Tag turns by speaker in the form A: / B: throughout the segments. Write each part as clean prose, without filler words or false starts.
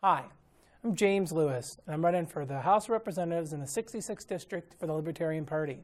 A: Hi, I'm James Lewis, and I'm running for the House of Representatives in the 66th District for the Libertarian Party.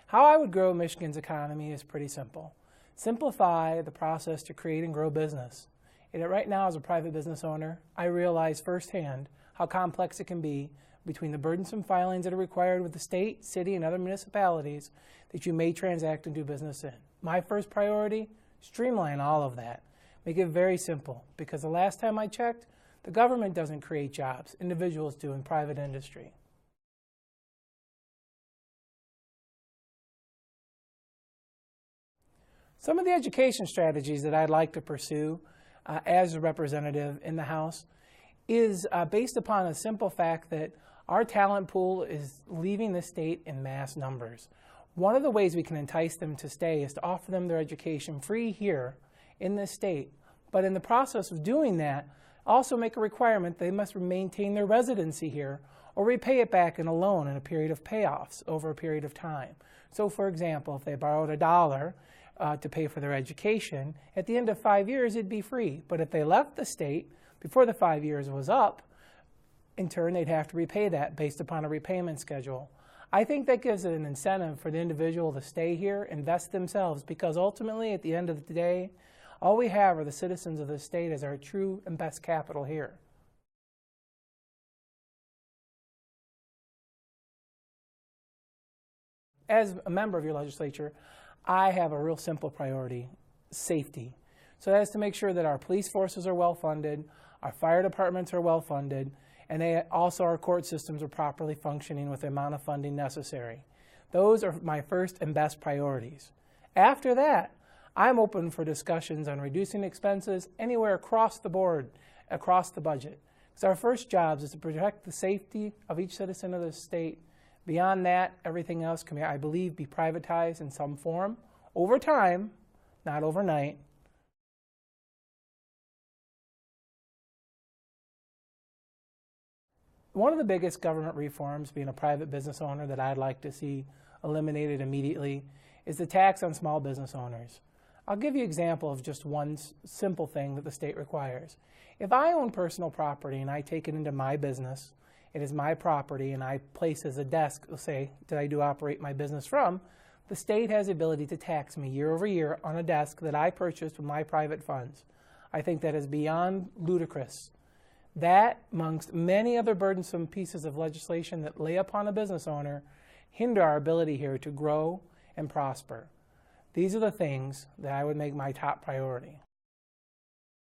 A: How I would grow Michigan's economy is pretty simple. Simplify the process to create and grow business. Right now, as a private business owner, I realize firsthand how complex it can be between the burdensome filings that are required with the state, city, and other municipalities that you may transact and do business in. My first priority, streamline all of that. Make it very simple, because the last time I checked, the government doesn't create jobs, individuals do in private industry. Some of the education strategies that I'd like to pursue as a representative in the House is based upon a simple fact that our talent pool is leaving the state in mass numbers. One of the ways we can entice them to stay is to offer them their education free here in this state. But in the process of doing that, also make a requirement they must maintain their residency here or repay it back in a loan in a period of payoffs over a period of time. So for example, if they borrowed $1 to pay for their education, at the end of 5 years it'd be free. But if they left the state before the 5 years was up, in turn they'd have to repay that based upon a repayment schedule. I think that gives it an incentive for the individual to stay here, invest themselves, because ultimately at the end of the day, all we have are the citizens of the state as our true and best capital here. As a member of your legislature, I have a real simple priority: safety. So that is to make sure that our police forces are well funded, our fire departments are well funded, and also our court systems are properly functioning with the amount of funding necessary. Those are my first and best priorities. After that, I'm open for discussions on reducing expenses anywhere across the board, across the budget. Because our first job is to protect the safety of each citizen of the state. Beyond that, everything else can, I believe, be privatized in some form over time, not overnight. One of the biggest government reforms, being a private business owner, that I'd like to see eliminated immediately is the tax on small business owners. I'll give you an example of just one simple thing that the state requires. If I own personal property and I take it into my business, it is my property, and I place as a desk, say, that I do operate my business from, the state has the ability to tax me year over year on a desk that I purchased with my private funds. I think that is beyond ludicrous. That, amongst many other burdensome pieces of legislation that lay upon a business owner, hinder our ability here to grow and prosper. These are the things that I would make my top priority.